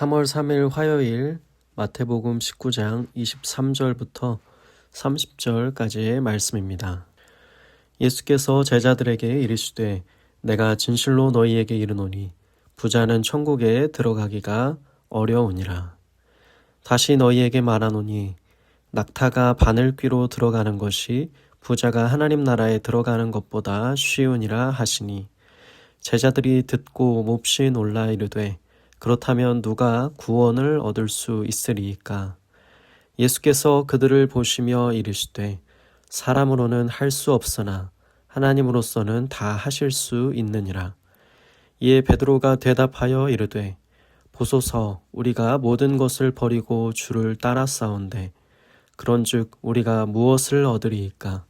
3월 3일 화요일 마태복음 19장 23절부터 30절까지의 말씀입니다. 예수께서 제자들에게 이르시되 내가 진실로 너희에게 이르노니 부자는 천국에 들어가기가 어려우니라. 다시 너희에게 말하노니 낙타가 바늘귀로 들어가는 것이 부자가 하나님 나라에 들어가는 것보다 쉬우니라 하시니 제자들이 듣고 몹시 놀라 이르되 그렇다면 누가 구원을 얻을 수 있으리이까? 예수께서 그들을 보시며 이르시되 사람으로는 할 수 없으나 하나님으로서는 다 하실 수 있느니라. 이에 베드로가 대답하여 이르되 보소서 우리가 모든 것을 버리고 주를 따랐사온데 그런즉 우리가 무엇을 얻으리이까?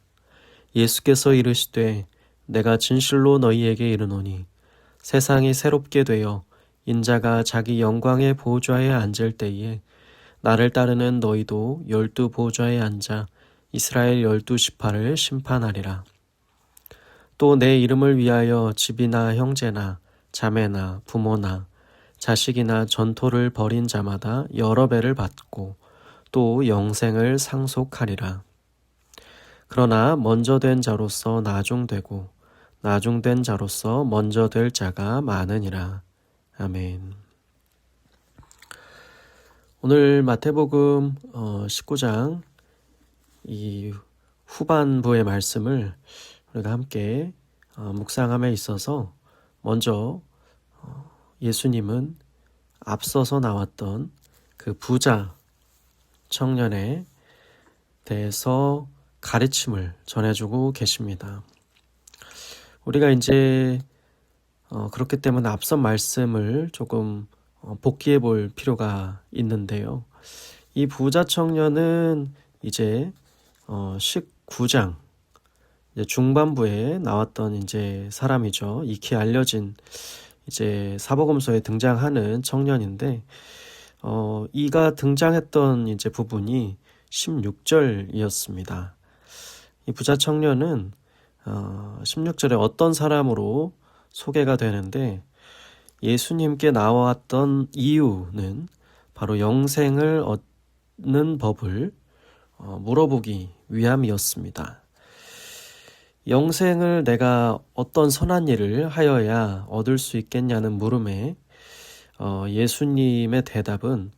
예수께서 이르시되 내가 진실로 너희에게 이르노니 세상이 새롭게 되어 인자가 자기 영광의 보좌에 앉을 때에 나를 따르는 너희도 12 보좌에 앉아 이스라엘 12 지파를 심판하리라. 또 내 이름을 위하여 집이나 형제나 자매나 부모나 자식이나 전토를 벌인 자마다 여러 배를 받고 또 영생을 상속하리라. 그러나 먼저 된 자로서 나중되고 나중된 자로서 먼저 될 자가 많으니라. 아멘. 오늘 마태복음 19장 이 후반부의 말씀을 우리가 함께 묵상함에 있어서 먼저 예수님은 앞서서 나왔던 그 부자 청년에 대해서 가르침을 전해주고 계십니다. 우리가 이제 그렇기 때문에 앞선 말씀을 조금 복기해 볼 필요가 있는데요. 이 부자 청년은 이제 19장 중반부에 나왔던 이제 사람이죠. 익히 알려진 이제 사복음서에 등장하는 청년인데 이가 등장했던 이제 부분이 16절이었습니다. 이 부자 청년은 16절에 어떤 사람으로 소개가 되는데 예수님께 나왔던 이유는 바로 영생을 얻는 법을 물어보기 위함이었습니다. 영생을 내가 어떤 선한 일을 하여야 얻을 수 있겠냐는 물음에 예수님의 대답은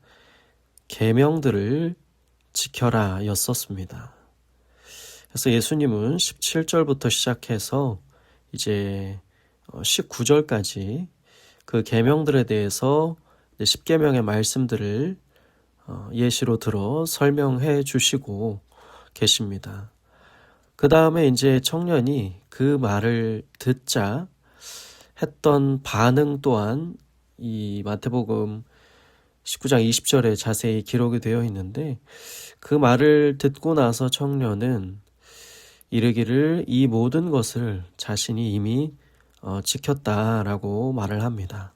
계명들을 지켜라 였었습니다. 그래서 예수님은 17절부터 시작해서 이제 19절까지 그 계명들에 대해서 10계명의 말씀들을 예시로 들어 설명해 주시고 계십니다. 그 다음에 이제 청년이 그 말을 듣자 했던 반응 또한 이 마태복음 19장 20절에 자세히 기록이 되어 있는데 그 말을 듣고 나서 청년은 이르기를 이 모든 것을 자신이 이미 지켰다라고 말을 합니다.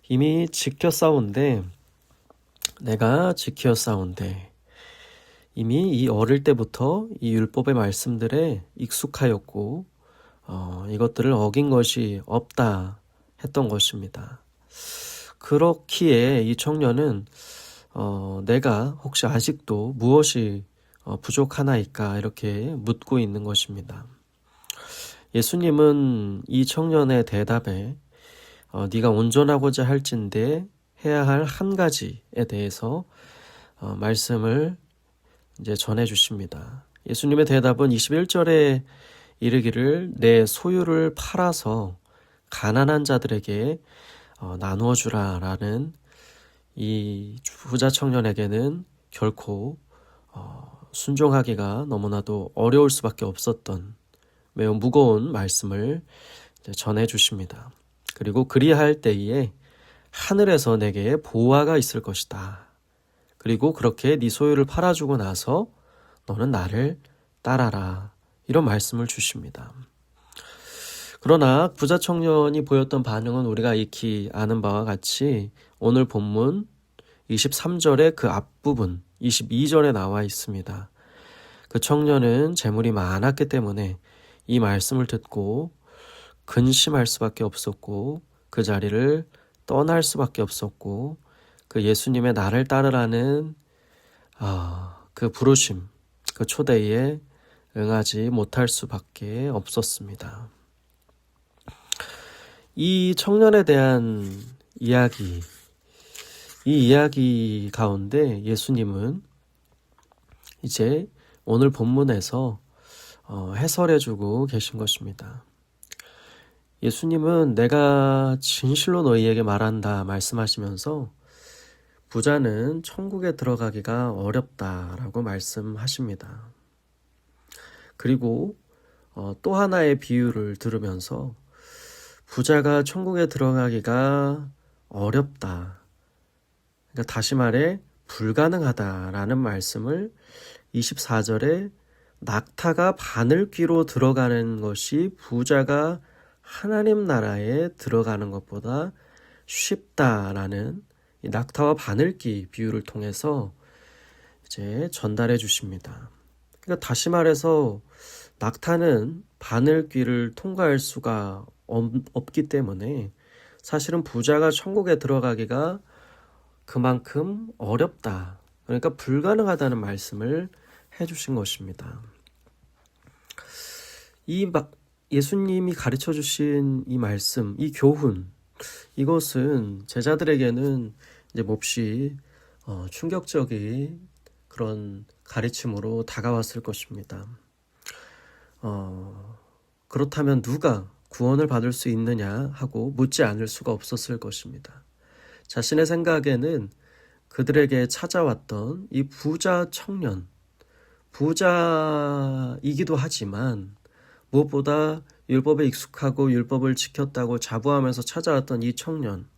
이미 지켰사온데 내가 지켰사온데 이미 이 어릴 때부터 이 율법의 말씀들에 익숙하였고 이것들을 어긴 것이 없다 했던 것입니다. 그렇기에 이 청년은 내가 혹시 아직도 무엇이 부족하나이까 이렇게 묻고 있는 것입니다. 예수님은 이 청년의 대답에 네가 온전하고자 할진대 해야 할 한 가지에 대해서 말씀을 이제 전해 주십니다. 예수님의 대답은 21절에 이르기를 내 소유를 팔아서 가난한 자들에게 나누어 주라라는 이 부자 청년에게는 결코 순종하기가 너무나도 어려울 수밖에 없었던 매우 무거운 말씀을 전해 주십니다. 그리고 그리할 때에 하늘에서 내게 보화가 있을 것이다. 그리고 그렇게 네 소유를 팔아주고 나서 너는 나를 따라라. 이런 말씀을 주십니다. 그러나 부자 청년이 보였던 반응은 우리가 익히 아는 바와 같이 오늘 본문 23절의 그 앞부분 22절에 나와 있습니다. 그 청년은 재물이 많았기 때문에 이 말씀을 듣고 근심할 수밖에 없었고 그 자리를 떠날 수밖에 없었고 그 예수님의 나를 따르라는 그 부르심, 그 초대에 응하지 못할 수밖에 없었습니다. 이 청년에 대한 이야기, 이 이야기 가운데 예수님은 이제 오늘 본문에서 해설해주고 계신 것입니다. 예수님은 내가 진실로 너희에게 말한다 말씀하시면서 부자는 천국에 들어가기가 어렵다라고 말씀하십니다. 그리고 또 하나의 비유를 들으면서 부자가 천국에 들어가기가 어렵다. 그러니까 다시 말해 불가능하다라는 말씀을 24절에 낙타가 바늘귀로 들어가는 것이 부자가 하나님 나라에 들어가는 것보다 쉽다라는 이 낙타와 바늘귀 비유를 통해서 이제 전달해 주십니다. 그러니까 다시 말해서 낙타는 바늘귀를 통과할 수가 없기 때문에 사실은 부자가 천국에 들어가기가 그만큼 어렵다. 그러니까 불가능하다는 말씀을 해주신 것입니다. 예수님이 가르쳐 주신 이 말씀, 이 교훈, 이것은 제자들에게는 이제 몹시 충격적인 그런 가르침으로 다가왔을 것입니다. 그렇다면 누가 구원을 받을 수 있느냐 하고 묻지 않을 수가 없었을 것입니다. 자신의 생각에는 그들에게 찾아왔던 이 부자 청년, 부자이기도 하지만 무엇보다 율법에 익숙하고 율법을 지켰다고 자부하면서 찾아왔던 이 청년,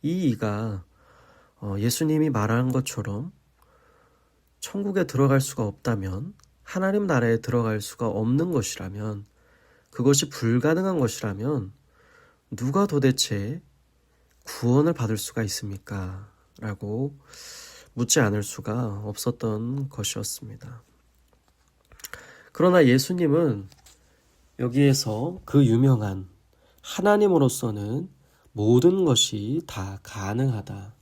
이가 예수님이 말한 것처럼 천국에 들어갈 수가 없다면, 하나님 나라에 들어갈 수가 없는 것이라면, 그것이 불가능한 것이라면 누가 도대체 구원을 받을 수가 있습니까? 라고 묻지 않을 수가 없었던 것이었습니다. 그러나 예수님은 여기에서 그 유명한 하나님으로서는 모든 것이 다 가능하다,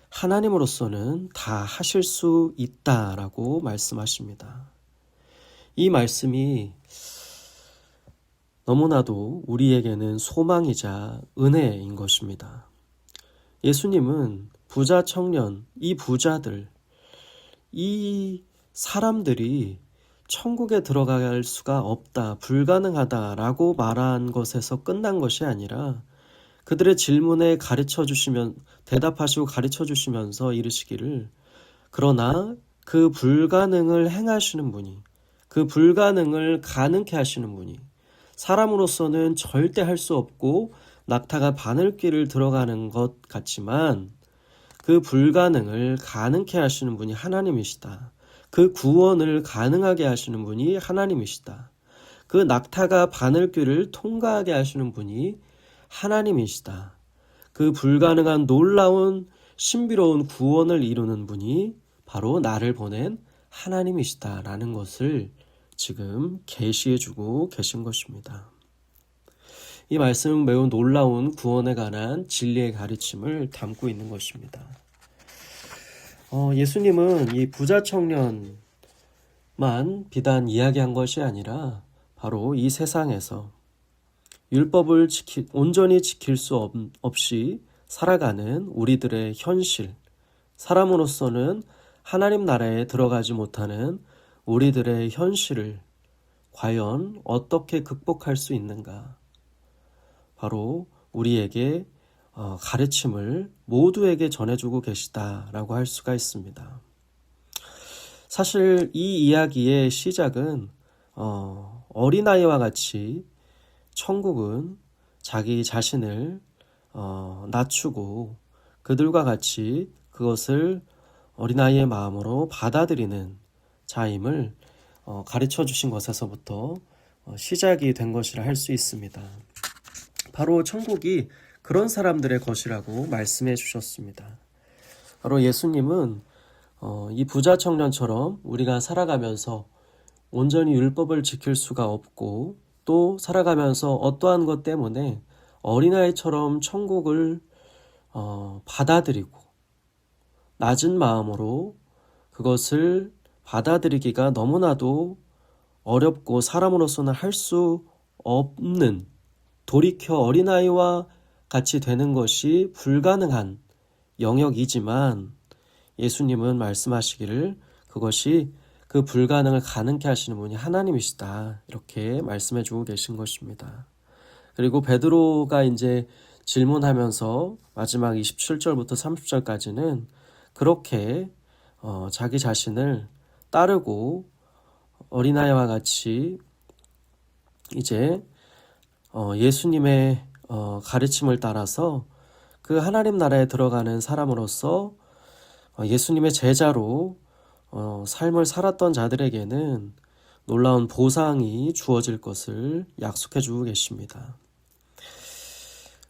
하나님으로서는 다 하실 수 있다라고 말씀하십니다. 이 말씀이 너무나도 우리에게는 소망이자 은혜인 것입니다. 예수님은 부자 청년, 이 부자들, 이 사람들이 천국에 들어갈 수가 없다, 불가능하다라고 말한 것에서 끝난 것이 아니라 그들의 질문에 대답하시고 가르쳐 주시면서 이르시기를, 그러나 그 불가능을 행하시는 분이, 그 불가능을 가능케 하시는 분이, 사람으로서는 절대 할 수 없고 낙타가 바늘귀를 들어가는 것 같지만 그 불가능을 가능케 하시는 분이 하나님이시다. 그 구원을 가능하게 하시는 분이 하나님이시다. 그 낙타가 바늘귀를 통과하게 하시는 분이 하나님이시다. 그 불가능한 놀라운 신비로운 구원을 이루는 분이 바로 나를 보낸 하나님이시다라는 것을 지금 계시해주고 계신 것입니다. 이 말씀은 매우 놀라운 구원에 관한 진리의 가르침을 담고 있는 것입니다. 예수님은 이 부자 청년만 비단 이야기한 것이 아니라 바로 이 세상에서 율법을 온전히 지킬 수 없이 살아가는 우리들의 현실, 사람으로서는 하나님 나라에 들어가지 못하는 우리들의 현실을 과연 어떻게 극복할 수 있는가? 바로 우리에게 가르침을 모두에게 전해주고 계시다라고 할 수가 있습니다. 사실 이 이야기의 시작은 어린아이와 같이 천국은 자기 자신을 낮추고 그들과 같이 그것을 어린아이의 마음으로 받아들이는 자임을 가르쳐 주신 것에서부터 시작이 된 것이라 할 수 있습니다. 바로 천국이 그런 사람들의 것이라고 말씀해 주셨습니다. 바로 예수님은 이 부자 청년처럼 우리가 살아가면서 온전히 율법을 지킬 수가 없고 또 살아가면서 어떠한 것 때문에 어린아이처럼 천국을 받아들이고 낮은 마음으로 그것을 받아들이기가 너무나도 어렵고 사람으로서는 할 수 없는, 돌이켜 어린아이와 같이 되는 것이 불가능한 영역이지만 예수님은 말씀하시기를 그것이 그 불가능을 가능케 하시는 분이 하나님이시다, 이렇게 말씀해 주고 계신 것입니다. 그리고 베드로가 이제 질문하면서 마지막 27절부터 30절까지는 그렇게 자기 자신을 따르고 어린아이와 같이 이제 예수님의 가르침을 따라서 그 하나님 나라에 들어가는 사람으로서 예수님의 제자로 삶을 살았던 자들에게는 놀라운 보상이 주어질 것을 약속해 주고 계십니다.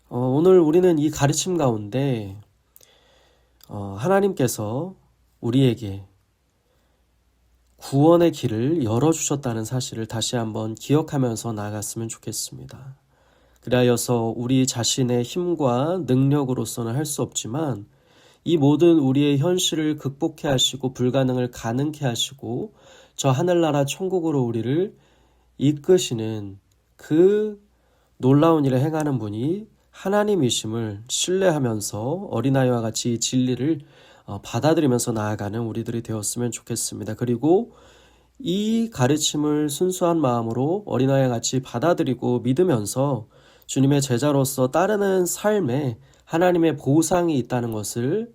오늘 우리는 이 가르침 가운데 하나님께서 우리에게 구원의 길을 열어주셨다는 사실을 다시 한번 기억하면서 나아갔으면 좋겠습니다. 그리하여서 우리 자신의 힘과 능력으로서는 할 수 없지만 이 모든 우리의 현실을 극복해 하시고 불가능을 가능케 하시고 저 하늘나라 천국으로 우리를 이끄시는 그 놀라운 일을 행하는 분이 하나님이심을 신뢰하면서 어린아이와 같이 진리를 받아들이면서 나아가는 우리들이 되었으면 좋겠습니다. 그리고 이 가르침을 순수한 마음으로 어린아이와 같이 받아들이고 믿으면서 주님의 제자로서 따르는 삶에 하나님의 보상이 있다는 것을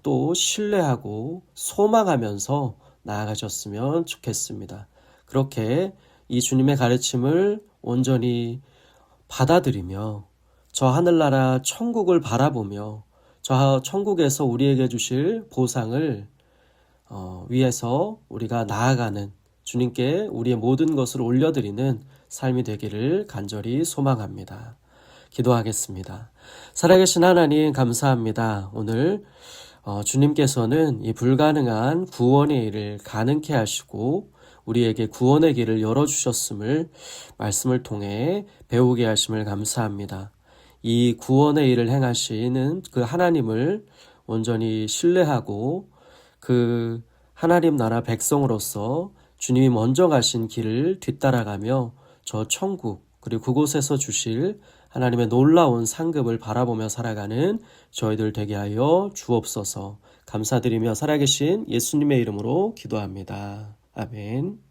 또 신뢰하고 소망하면서 나아가셨으면 좋겠습니다. 그렇게 이 주님의 가르침을 온전히 받아들이며 저 하늘나라 천국을 바라보며 저 천국에서 우리에게 주실 보상을 위해서 우리가 나아가는, 주님께 우리의 모든 것을 올려드리는 삶이 되기를 간절히 소망합니다. 기도하겠습니다. 살아계신 하나님, 감사합니다. 오늘 주님께서는 이 불가능한 구원의 일을 가능케 하시고 우리에게 구원의 길을 열어주셨음을 말씀을 통해 배우게 하심을 감사합니다. 이 구원의 일을 행하시는 그 하나님을 온전히 신뢰하고 그 하나님 나라 백성으로서 주님이 먼저 가신 길을 뒤따라가며 저 천국 그리고 그곳에서 주실 하나님의 놀라운 상급을 바라보며 살아가는 저희들 되게 하여 주옵소서. 감사드리며 살아계신 예수님의 이름으로 기도합니다. 아멘.